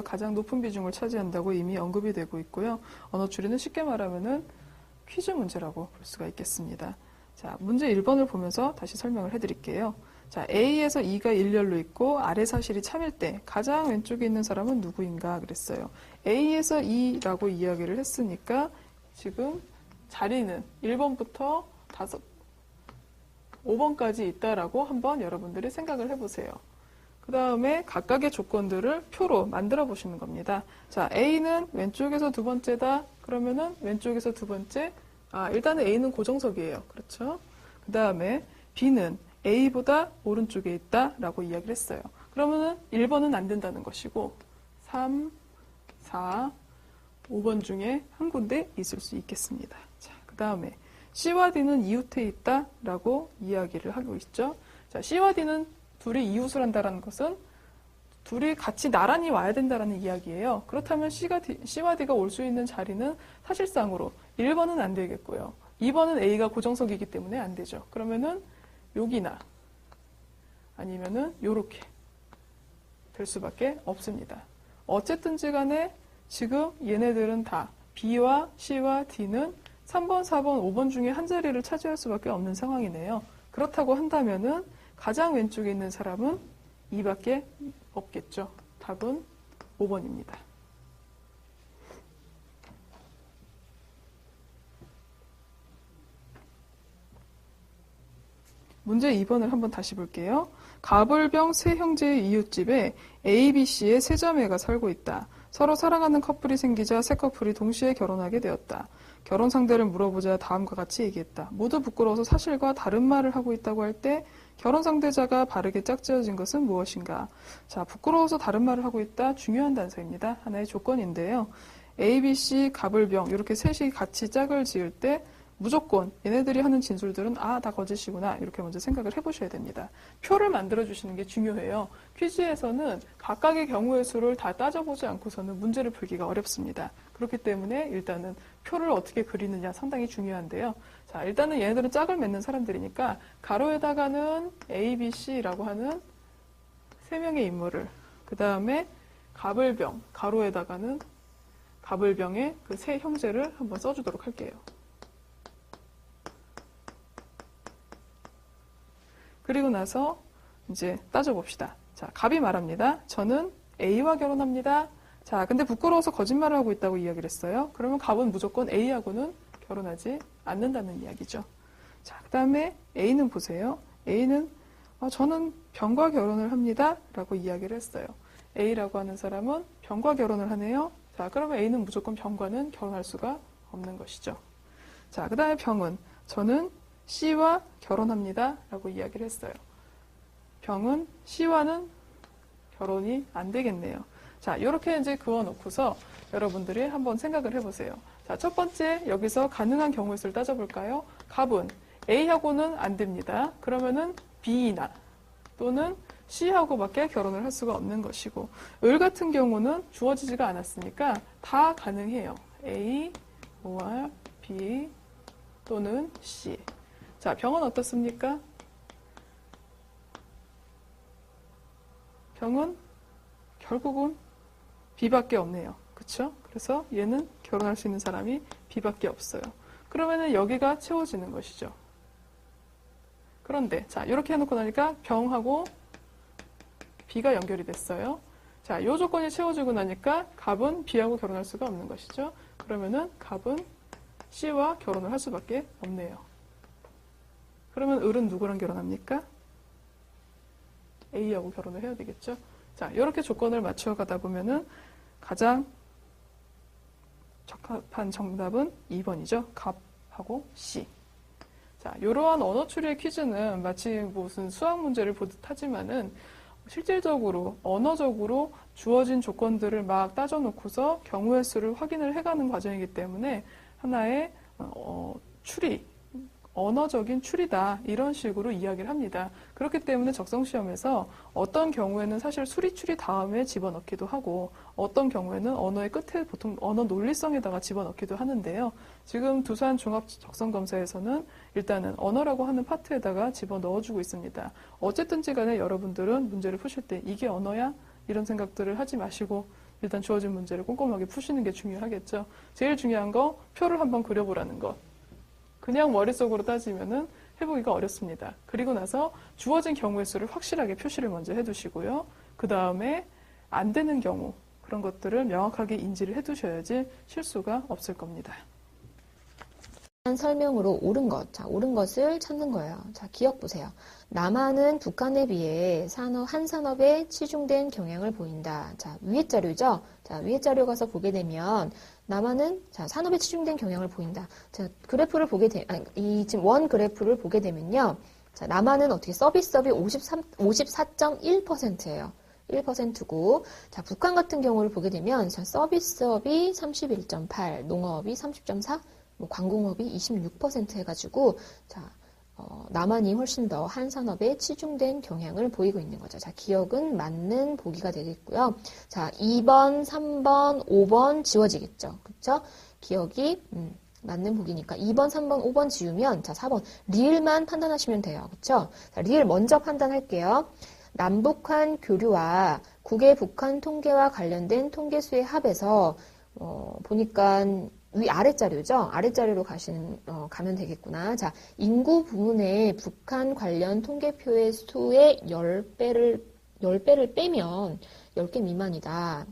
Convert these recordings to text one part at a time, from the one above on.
가장 높은 비중을 차지한다고 이미 언급이 되고 있고요. 언어 추리는 쉽게 말하면은 퀴즈 문제라고 볼 수가 있겠습니다. 자, 문제 1번을 보면서 다시 설명을 해드릴게요. 자, A에서 E가 일렬로 있고 아래 사실이 참일 때 가장 왼쪽에 있는 사람은 누구인가 그랬어요. A에서 E라고 이야기를 했으니까 지금 자리는 1번부터 5번까지 있다라고 한번 여러분들이 생각을 해보세요. 그 다음에 각각의 조건들을 표로 만들어 보시는 겁니다. 자, A는 왼쪽에서 두 번째다. 그러면은 왼쪽에서 두 번째. 일단은 A는 고정석이에요. 그렇죠? 그 다음에 B는 A보다 오른쪽에 있다라고 이야기를 했어요. 그러면은 1번은 안 된다는 것이고 3, 4, 5번 중에 한 군데 있을 수 있겠습니다. 자, 그 다음에 C와 D는 이웃해 있다라고 이야기를 하고 있죠. 자, C와 D는 둘이 이웃을 한다는 것은 둘이 같이 나란히 와야 된다는 이야기예요. 그렇다면 C와 D가 올 수 있는 자리는 사실상으로 1번은 안 되겠고요. 2번은 A가 고정석이기 때문에 안 되죠. 그러면은 여기나 아니면은 요렇게 될 수밖에 없습니다. 어쨌든지 간에 지금 얘네들은 다 B와 C와 D는 3번, 4번, 5번 중에 한 자리를 차지할 수밖에 없는 상황이네요. 그렇다고 한다면은 가장 왼쪽에 있는 사람은 2밖에 없겠죠. 답은 5번입니다. 문제 2번을 한번 다시 볼게요. 가불병 세 형제의 이웃집에 A, B, C의 세 자매가 살고 있다. 서로 사랑하는 커플이 생기자 세 커플이 동시에 결혼하게 되었다. 결혼 상대를 물어보자 다음과 같이 얘기했다. 모두 부끄러워서 사실과 다른 말을 하고 있다고 할 때 결혼 상대자가 바르게 짝지어진 것은 무엇인가? 자, 부끄러워서 다른 말을 하고 있다. 중요한 단서입니다. 하나의 조건인데요. A, B, C, 가불병 이렇게 셋이 같이 짝을 지을 때 무조건 얘네들이 하는 진술들은 다 거짓이구나 이렇게 먼저 생각을 해보셔야 됩니다. 표를 만들어주시는 게 중요해요. 퀴즈에서는 각각의 경우의 수를 다 따져보지 않고서는 문제를 풀기가 어렵습니다. 그렇기 때문에 일단은 표를 어떻게 그리느냐 상당히 중요한데요. 자, 일단은 얘네들은 짝을 맺는 사람들이니까 가로에다가는 A, B, C라고 하는 세 명의 인물을 그 다음에 가불병, 가로에다가는 가불병의 그 세 형제를 한번 써주도록 할게요. 그리고 나서 이제 따져봅시다. 자, 갑이 말합니다. 저는 A와 결혼합니다. 자, 근데 부끄러워서 거짓말을 하고 있다고 이야기를 했어요. 그러면 갑은 무조건 A하고는 결혼하지 않는다는 이야기죠. 자, 그 다음에 A는 보세요. A는 저는 병과 결혼을 합니다. 라고 이야기를 했어요. A라고 하는 사람은 병과 결혼을 하네요. 자, 그러면 A는 무조건 병과는 결혼할 수가 없는 것이죠. 자, 그 다음에 병은 저는 C와 결혼합니다. 라고 이야기를 했어요. 병은 C와는 결혼이 안 되겠네요. 자, 이렇게 이제 그어놓고서 여러분들이 한번 생각을 해보세요. 자, 첫 번째 여기서 가능한 경우의 수를 따져볼까요? 갑은 A하고는 안 됩니다. 그러면은 B나 또는 C하고밖에 결혼을 할 수가 없는 것이고 을 같은 경우는 주어지지가 않았으니까 다 가능해요. A, or B 또는 C. 자, 병은 어떻습니까? 병은 결국은 B밖에 없네요. 그쵸? 그래서 얘는 결혼할 수 있는 사람이 B밖에 없어요. 그러면은 여기가 채워지는 것이죠. 그런데 자, 이렇게 해놓고 나니까 병하고 B가 연결이 됐어요. 자, 이 조건이 채워지고 나니까 갑은 B하고 결혼할 수가 없는 것이죠. 그러면은 갑은 C와 결혼을 할 수밖에 없네요. 그러면 을은 누구랑 결혼합니까? A하고 결혼을 해야 되겠죠. 자, 이렇게 조건을 맞춰가다 보면은 가장 적합한 정답은 2번이죠. 갑하고 C. 자, 이러한 언어 추리의 퀴즈는 마치 무슨 수학 문제를 보듯 하지만은 실질적으로 언어적으로 주어진 조건들을 막 따져놓고서 경우의 수를 확인을 해가는 과정이기 때문에 하나의 추리, 언어적인 추리다 이런 식으로 이야기를 합니다. 그렇기 때문에 적성시험에서 어떤 경우에는 사실 수리 추리 다음에 집어넣기도 하고 어떤 경우에는 언어의 끝에 보통 언어 논리성에다가 집어넣기도 하는데요. 지금 두산 종합 적성검사에서는 일단은 언어라고 하는 파트에다가 집어넣어주고 있습니다. 어쨌든지 간에 여러분들은 문제를 푸실 때 이게 언어야? 이런 생각들을 하지 마시고 일단 주어진 문제를 꼼꼼하게 푸시는 게 중요하겠죠. 제일 중요한 거 표를 한번 그려보라는 것. 그냥 머릿속으로 따지면은 해보기가 어렵습니다. 그리고 나서 주어진 경우의 수를 확실하게 표시를 먼저 해두시고요. 그 다음에 안 되는 경우 그런 것들을 명확하게 인지를 해두셔야지 실수가 없을 겁니다. 설명으로 옳은 것, 자, 옳은 것을 찾는 거예요. 자, 기억 보세요. 남한은 북한에 비해 한 산업에 치중된 경향을 보인다. 자, 위에 자료죠? 자, 위에 자료 가서 보게 되면 남한은 자, 산업에 치중된 경향을 보인다. 자, 그래프를 보게 이 지금 원 그래프를 보게 되면요. 자, 남한은 어떻게 서비스업이 54.1%예요. 1%고, 자, 북한 같은 경우를 보게 되면, 자, 서비스업이 31.8, 농업이 30.4, 뭐 관공업이 26% 해가지고, 자, 남한이 훨씬 더 한 산업에 치중된 경향을 보이고 있는 거죠. 자, 기억은 맞는 보기가 되겠고요. 자, 2번, 3번, 5번 지워지겠죠. 그쵸? 기억이, 맞는 보기니까 2번, 3번, 5번 지우면, 자, 4번, 리을만 판단하시면 돼요. 그쵸? 자, 리을 먼저 판단할게요. 남북한 교류와 국외 북한 통계와 관련된 통계수의 합에서 보니까 아래 자료죠. 아래 자료로 가면 되겠구나. 자, 인구 부문의 북한 관련 통계표의 수의 10배를 빼면 10개 미만이다.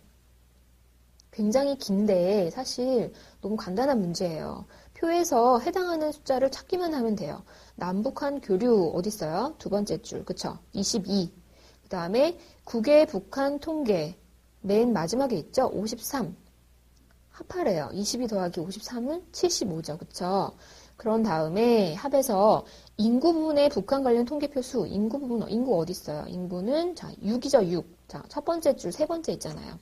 굉장히 긴데 사실 너무 간단한 문제예요. 표에서 해당하는 숫자를 찾기만 하면 돼요. 남북한 교류 어디 있어요? 두 번째 줄, 그쵸? 22. 그 다음에 국외 북한 통계 맨 마지막에 있죠? 53. 합하래요. 22 더하기 53은 75죠. 그쵸? 그런 다음에 합에서 인구 부분의 북한 관련 통계표 수, 인구 어디 있어요? 인구는 자 6이죠. 6. 자, 첫 번째 줄 세 번째 있잖아요.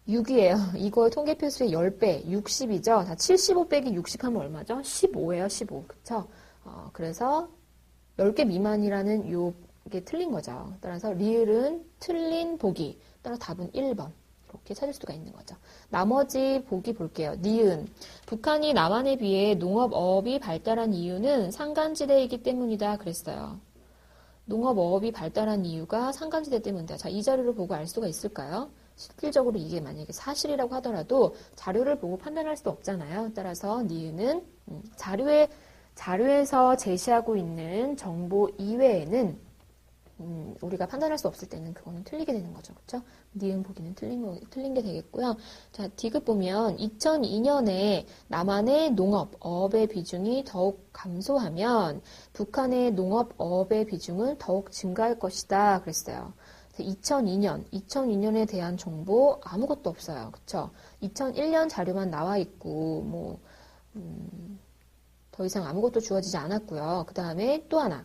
6이에요. 이거 통계표 수의 10배, 60이죠. 자, 75 빼기 60 하면 얼마죠? 15예요. 15. 그쵸? 그래서 10개 미만이라는 요게 틀린 거죠. 따라서 리을은 틀린 보기. 따라 답은 1번. 이렇게 찾을 수가 있는 거죠. 나머지 보기 볼게요. 니은. 북한이 남한에 비해 농업어업이 발달한 이유는 산간지대이기 때문이다. 그랬어요. 농업어업이 발달한 이유가 산간지대 때문이다. 자, 이 자료를 보고 알 수가 있을까요? 실질적으로 이게 만약에 사실이라고 하더라도 자료를 보고 판단할 수 없잖아요. 따라서 니은은 자료에서 제시하고 있는 정보 이외에는 우리가 판단할 수 없을 때는 그거는 틀리게 되는 거죠. 그렇죠? 니은 보기는 틀린 게 되겠고요. 자, 디귿 보면 2002년에 남한의 농업어업의 비중이 더욱 감소하면 북한의 농업어업의 비중은 더욱 증가할 것이다. 그랬어요. 2002년에 대한 정보 아무것도 없어요. 그쵸? 2001년 자료만 나와 있고, 더 이상 아무것도 주어지지 않았고요. 그 다음에 또 하나.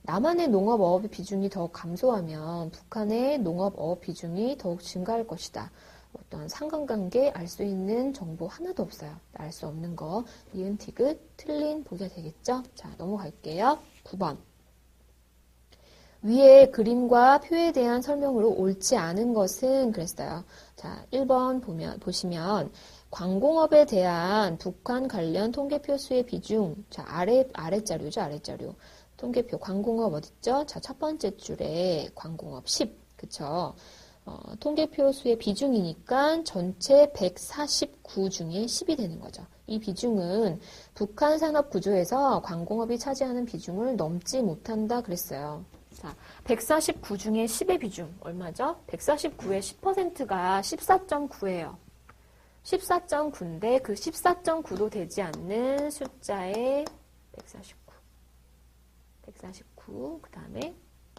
남한의 농업어업의 비중이 더욱 감소하면 북한의 농업어업 비중이 더욱 증가할 것이다. 어떤 상관관계 알 수 있는 정보 하나도 없어요. 알 수 없는 거. 니은 티귿 틀린 보기가 되겠죠? 자, 넘어갈게요. 9번. 위의 그림과 표에 대한 설명으로 옳지 않은 것은 그랬어요. 자, 1번 보시면 광공업에 대한 북한 관련 통계표 수의 비중. 자, 아래 자료죠, 아래 자료. 통계표 광공업 어딨죠? 자, 첫 번째 줄에 광공업 10. 그쵸? 통계표 수의 비중이니까 전체 149 중에 10이 되는 거죠. 이 비중은 북한 산업 구조에서 광공업이 차지하는 비중을 넘지 못한다 그랬어요. 자, 149 중에 10의 비중 얼마죠? 149의 10%가 14.9예요. 14.9인데 그 14.9도 되지 않는 숫자의 149, 그 다음에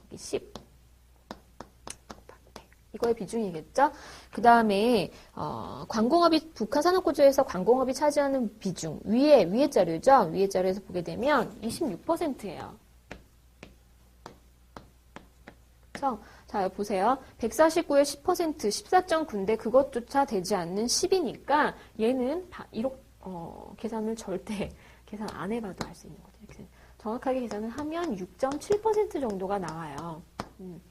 여기 10. 이거의 비중이겠죠? 그 다음에 광공업이 북한 산업구조에서 광공업이 차지하는 비중 위에 자료죠? 위에 자료에서 보게 되면 26%예요. 그렇죠? 자, 보세요. 149의 10%, 14.9인데 그것조차 되지 않는 10이니까 얘는 계산을 절대 계산 안 해봐도 알 수 있는 거죠. 이렇게 정확하게 계산을 하면 6.7% 정도가 나와요.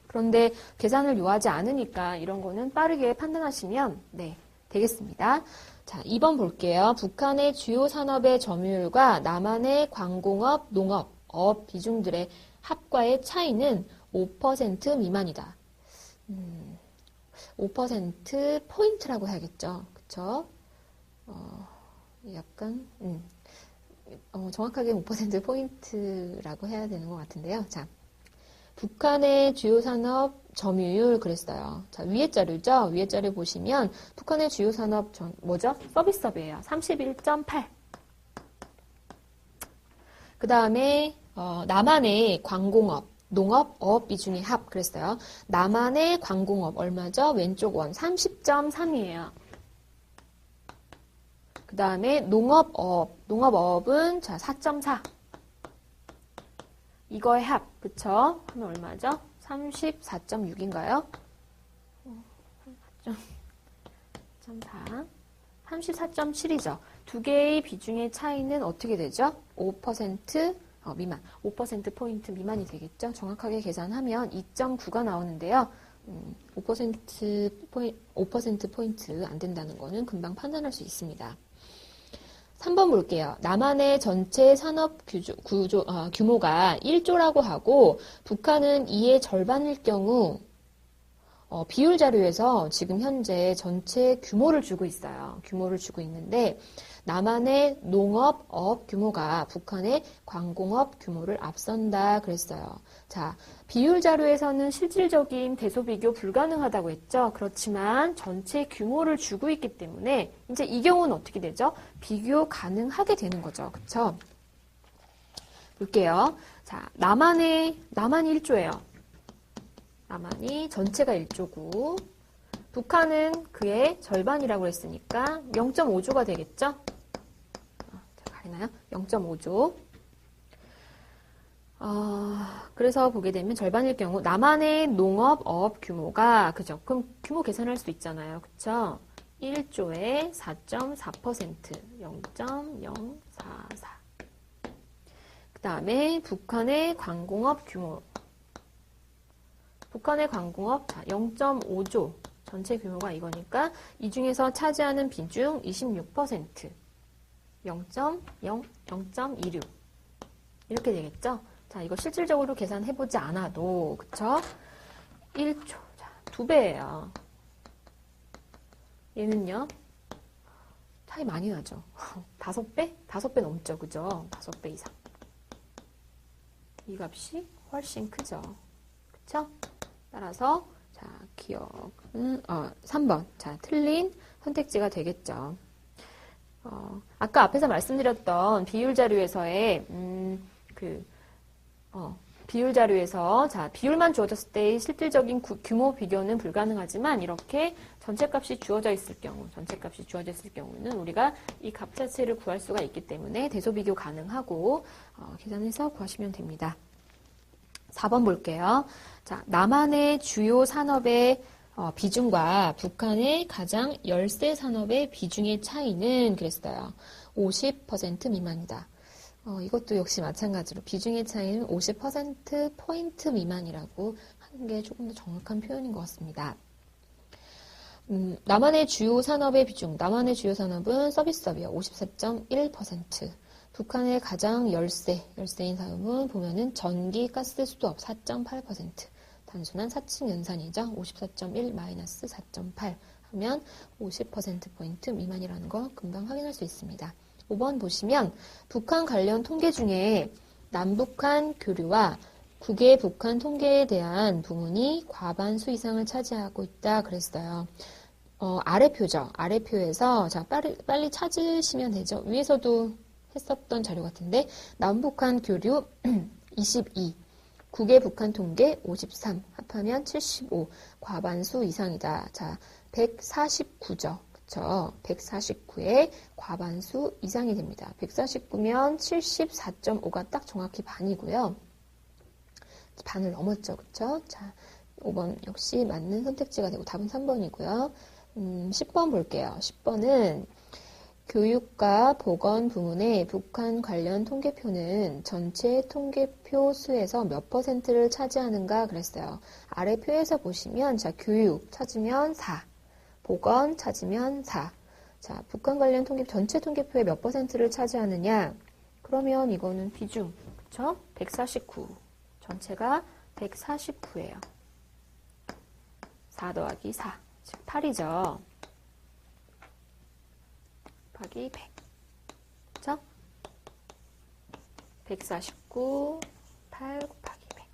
그런데 계산을 요하지 않으니까 이런 거는 빠르게 판단하시면 네, 되겠습니다. 자, 2번 볼게요. 북한의 주요 산업의 점유율과 남한의 광공업, 농업, 어업 비중들의 합과의 차이는 5% 미만이다. 5%포인트라고 해야겠죠. 그쵸? 약간, 정확하게 5%포인트라고 해야 되는 것 같은데요. 자, 북한의 주요 산업 점유율 그랬어요. 자, 위에 자료죠? 위에 자료 보시면 북한의 주요 산업 뭐죠? 서비스업이에요. 31.8. 그 다음에 남한의 광공업, 농업, 어업 비중의 합 그랬어요. 남한의 광공업 얼마죠? 왼쪽 원 30.3이에요. 그 다음에 농업어업은 자 4.4. 이거의 합, 그쵸? 하면 얼마죠? 34.6인가요? 34. 34.7이죠. 두 개의 비중의 차이는 어떻게 되죠? 5% 미만, 5%포인트 미만이 되겠죠? 정확하게 계산하면 2.9가 나오는데요. 5%포인트 안 된다는 거는 금방 판단할 수 있습니다. 3번 볼게요. 남한의 전체 산업 규모가 1조라고 하고 북한은 이의 절반일 경우 비율 자료에서 지금 현재 전체 규모를 주고 있어요. 규모를 주고 있는데 남한의 농업, 어업 규모가 북한의 광공업 규모를 앞선다 그랬어요. 자, 비율 자료에서는 실질적인 대소 비교 불가능하다고 했죠. 그렇지만 전체 규모를 주고 있기 때문에 이제 이 경우는 어떻게 되죠? 비교 가능하게 되는 거죠. 그쵸? 볼게요. 자, 남한이 1조예요. 남한이 전체가 1조고 북한은 그의 절반이라고 했으니까 0.5조가 되겠죠? 가리나요? 0.5조. 그래서 보게 되면 절반일 경우 남한의 농업, 어업 규모가 그죠? 그럼 규모 계산할 수 있잖아요. 그쵸? 1조에 4.4%, 0.044. 그 다음에 북한의 광공업 규모. 북한의 광공업 0.5조. 전체 규모가 이거니까 이 중에서 차지하는 비중 26%. 0.26 이렇게 되겠죠? 자, 이거 실질적으로 계산해보지 않아도 그쵸? 1조, 자, 2배예요. 얘는요? 차이 많이 나죠? 5배? 5배 넘죠, 그죠? 5배 이상. 이 값이 훨씬 크죠? 그쵸? 따라서 자, 기억은 3번. 자, 틀린 선택지가 되겠죠. 아까 앞에서 말씀드렸던 비율 자료에서의 비율 자료에서 자, 비율만 주어졌을 때의 실질적인 규모 비교는 불가능하지만 이렇게 전체값이 주어져 있을 경우는 우리가 이 값 자체를 구할 수가 있기 때문에 대소 비교 가능하고 계산해서 구하시면 됩니다. 4번 볼게요. 자, 남한의 주요 산업의 비중과 북한의 가장 열세 산업의 비중의 차이는 그랬어요. 50% 미만이다. 이것도 역시 마찬가지로 비중의 차이는 50%포인트 미만이라고 하는 게 조금 더 정확한 표현인 것 같습니다. 남한의 주요 산업의 비중, 남한의 주요 산업은 서비스업이요. 54.1%. 북한의 가장 열세인 산업은 보면은 전기, 가스, 수도업 4.8%. 단순한 사칙 연산이죠. 54.1 마이너스 4.8 하면 50%포인트 미만이라는 거 금방 확인할 수 있습니다. 5번 보시면 북한 관련 통계 중에 남북한 교류와 국외 북한 통계에 대한 부문이 과반수 이상을 차지하고 있다 그랬어요. 아래표죠. 아래표에서 자 빨리 찾으시면 되죠. 위에서도 했었던 자료 같은데 남북한 교류 22, 국외 북한 통계 53, 합하면 75, 과반수 이상이다. 자, 149죠. 그쵸? 149의 과반수 이상이 됩니다. 149면 74.5가 딱 정확히 반이고요. 반을 넘었죠. 그쵸? 자, 5번 역시 맞는 선택지가 되고 답은 3번이고요. 10번 볼게요. 10번은 교육과 보건 부문의 북한 관련 통계표는 전체 통계표 수에서 몇 %를 차지하는가 그랬어요. 아래 표에서 보시면 자 교육 찾으면 4, 보건 찾으면 4. 자 북한 관련 통계 전체 통계표의 몇 %를 차지하느냐? 그러면 이거는 비중 그쵸? 149 전체가 149예요. 4 더하기 4 즉 8이죠. 곱하기 100. 그쵸? 149, 8 곱하기 100.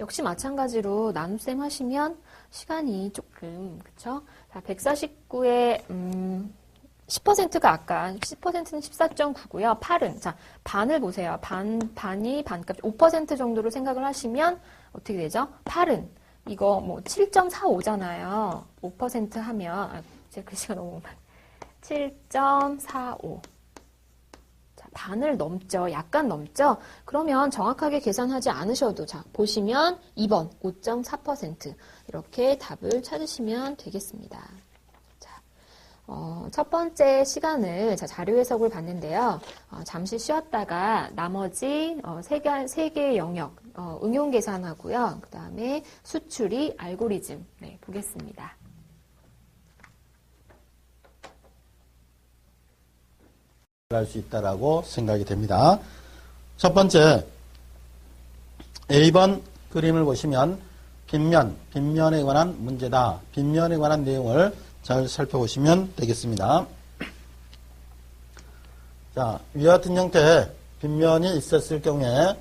역시 마찬가지로 나눗셈 하시면 시간이 조금, 그쵸? 자, 149의, 10%가 아까 10%는 14.9고요. 8은 자 반을 보세요. 반이 반값 5% 정도로 생각을 하시면 어떻게 되죠? 8은 이거 뭐 7.45잖아요. 5% 하면 제 글씨가 너무 7.45. 자 반을 넘죠. 약간 넘죠. 그러면 정확하게 계산하지 않으셔도 자 보시면 2번 5.4% 이렇게 답을 찾으시면 되겠습니다. 첫 번째 시간을 자료 해석을 봤는데요. 잠시 쉬었다가 나머지 세 개의 영역 응용 계산하고요. 그 다음에 수출이 알고리즘 보겠습니다. 할 수 있다라고 생각이 됩니다. 첫 번째 A번 그림을 보시면 빗면에 관한 문제다. 빗면에 관한 내용을 잘 살펴보시면 되겠습니다. 자, 위와 같은 형태의 빗면이 있었을 경우에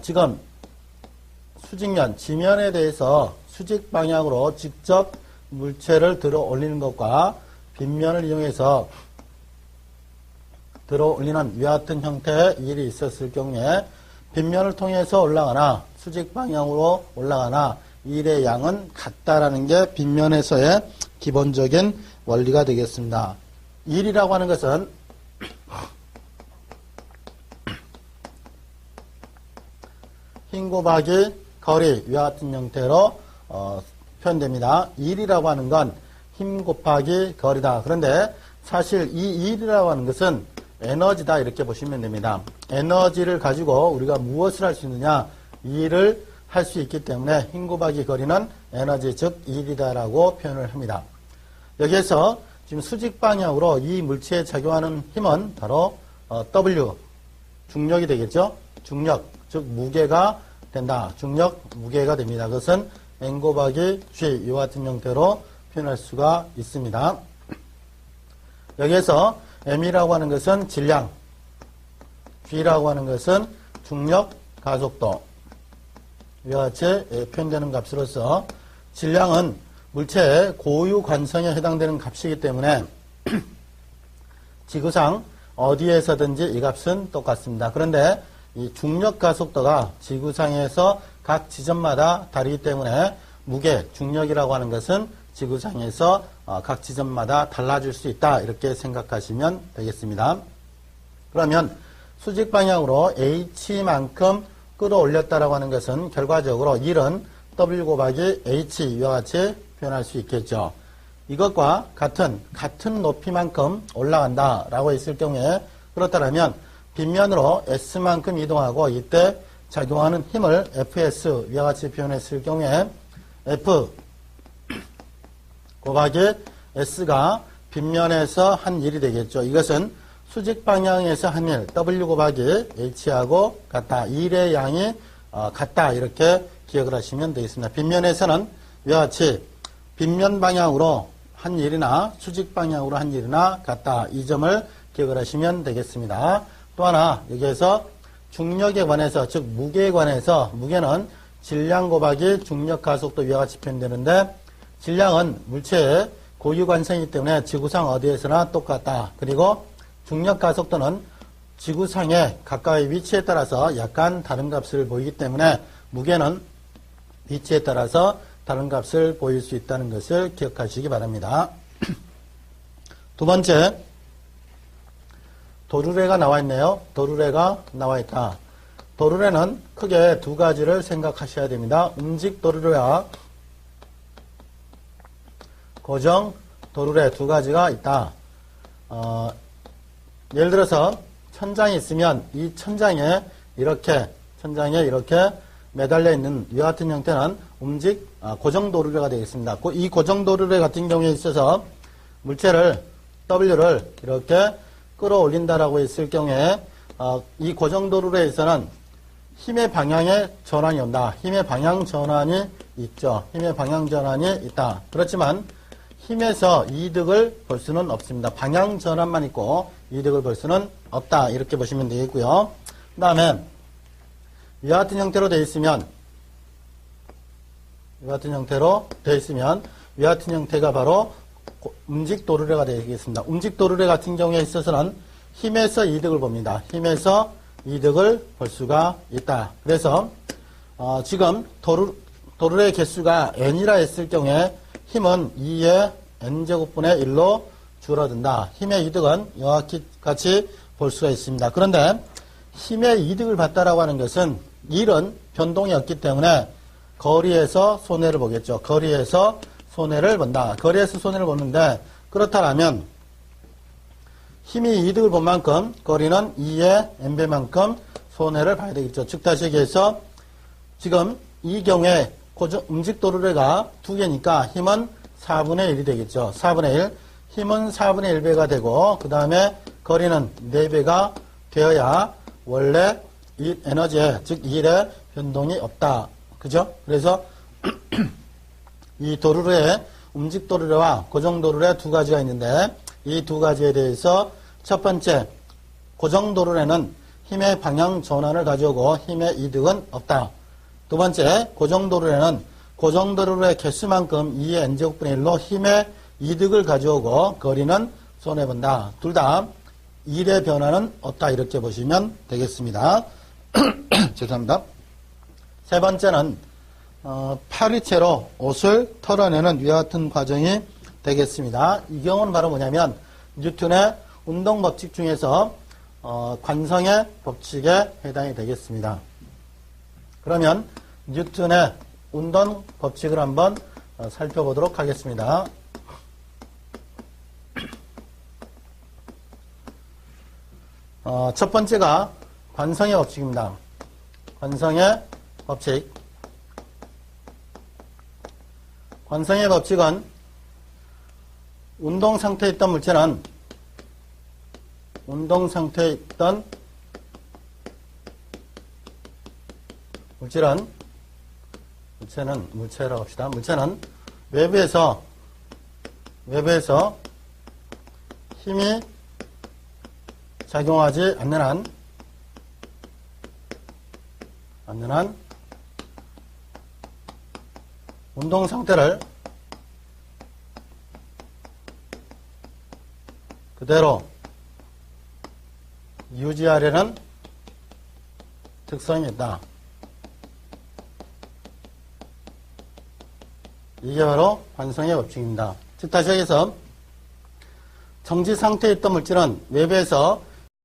지금 수직면, 지면에 대해서 수직 방향으로 직접 물체를 들어 올리는 것과 빗면을 이용해서 들어 올리는 위와 같은 형태의 일이 있었을 경우에 빗면을 통해서 올라가나 수직 방향으로 올라가나 일의 양은 같다라는 게 빗면에서의 기본적인 원리가 되겠습니다. 일이라고 하는 것은 흰 곱하기 거리 위와 같은 형태로 표현됩니다. 일이라고 하는 건 힘 곱하기 거리다. 그런데 사실 이 일이라고 하는 것은 에너지다 이렇게 보시면 됩니다. 에너지를 가지고 우리가 무엇을 할 수 있느냐 일을 할 수 있기 때문에 힘 곱하기 거리는 에너지 즉 일이다라고 표현을 합니다. 여기에서 지금 수직 방향으로 이 물체에 작용하는 힘은 바로 W 중력이 되겠죠. 중력 즉 무게가 된다. 중력 무게가 됩니다. 그것은 N 곱하기 G 이와 같은 형태로 표현할 수가 있습니다. 여기에서 M이라고 하는 것은 질량, G라고 하는 것은 중력 가속도 이와 같이 표현되는 값으로서 질량은 물체의 고유 관성에 해당되는 값이기 때문에 지구상 어디에서든지 이 값은 똑같습니다. 그런데 이 중력 가속도가 지구상에서 각 지점마다 다르기 때문에 무게, 중력이라고 하는 것은 지구상에서 각 지점마다 달라질 수 있다. 이렇게 생각하시면 되겠습니다. 그러면 수직 방향으로 H만큼 끌어올렸다라고 하는 것은 결과적으로 일은 W 곱하기 H 이와 같이 표현할 수 있겠죠. 이것과 같은 높이만큼 올라간다라고 했을 경우에 그렇다면 빗면으로 S만큼 이동하고 이때 작용하는 힘을 FS 위와 같이 표현했을 경우에 F 곱하기 S가 빗면에서 한 일이 되겠죠. 이것은 수직 방향에서 한 일, W 곱하기 H하고 같다. 일의 양이 같다. 이렇게 기억을 하시면 되겠습니다. 빗면에서는 이와 같이 빗면 방향으로 한 일이나 수직 방향으로 한 일이나 같다. 이 점을 기억을 하시면 되겠습니다. 또 하나 여기에서 중력에 관해서 즉 무게에 관해서 무게는 질량 곱하기 중력 가속도 위와 같이 표현되는데 질량은 물체의 고유 관성이기 때문에 지구상 어디에서나 똑같다. 그리고 중력 가속도는 지구상의 각각의 위치에 따라서 약간 다른 값을 보이기 때문에 무게는 위치에 따라서 다른 값을 보일 수 있다는 것을 기억하시기 바랍니다. 두 번째, 도르래가 나와 있네요. 도르래가 나와 있다. 도르래는 크게 두 가지를 생각하셔야 됩니다. 움직 도르래와 고정 도르래 두 가지가 있다. 예를 들어서 천장이 있으면 이 천장에 이렇게 매달려 있는 이와 같은 형태는 고정 도르래가 되겠습니다. 이 고정 도르래 같은 경우에 있어서 물체를 W를 이렇게 끌어올린다라고 했을 경우에 이 고정 도르래에서는 힘의 방향에 전환이 온다. 힘의 방향 전환이 있죠. 힘의 방향 전환이 있다. 그렇지만 힘에서 이득을 볼 수는 없습니다. 방향 전환만 있고 이득을 볼 수는 없다. 이렇게 보시면 되겠고요. 그 다음에 이와 같은 형태로 되어 있으면 이와 같은 형태가 바로 움직도르래가 되겠습니다. 움직도르래 같은 경우에 있어서는 힘에서 이득을 봅니다. 힘에서 이득을 볼 수가 있다. 그래서 지금 도르래 개수가 n이라 했을 경우에 힘은 2의 n제곱분의 1로 줄어든다. 힘의 이득은 이와 같이 볼 수가 있습니다. 그런데 힘의 이득을 봤다라고 하는 것은 1은 변동이 없기 때문에 거리에서 손해를 보겠죠. 거리에서 손해를 본다. 거리에서 손해를 보는데 그렇다면 힘이 이득을 본 만큼 거리는 2의 n배만큼 손해를 봐야 되겠죠. 즉 다시 얘기해서 지금 이 경우에 움직도르래가 2개니까 힘은 4분의 1이 되겠죠. 4분의 1. 힘은 4분의 1배가 되고 그 다음에 거리는 4배가 되어야 원래 이 에너지에 즉 1의 변동이 없다. 그죠? 그래서 이 도르래에 움직도르래와 고정도르래 두 가지가 있는데 이 두 가지에 대해서 첫 번째 고정도르래는 힘의 방향 전환을 가져오고 힘의 이득은 없다. 두 번째 고정도르래는 고정도르래 개수만큼 2의 n제곱분의 1로 힘의 이득을 가져오고 거리는 손해본다. 둘 다 1의 변화는 없다. 이렇게 보시면 되겠습니다. 죄송합니다. 세 번째는 파리채로 옷을 털어내는 위와 같은 과정이 되겠습니다. 이 경우는 바로 뭐냐면 뉴턴의 운동 법칙 중에서 관성의 법칙에 해당이 되겠습니다. 그러면 뉴턴의 운동 법칙을 한번 살펴보도록 하겠습니다. 첫 번째가 관성의 법칙입니다. 관성의 법칙. 관성의 법칙은 운동 상태에 있던 물체는 물체라고 합시다. 물체는 외부에서 힘이 작용하지 않는 한 운동 상태를 그대로 유지하려는 특성이 있다. 이게 바로 관성의 법칙입니다. 즉 다시 얘기해서 정지 상태에 있던 물질은 외부에서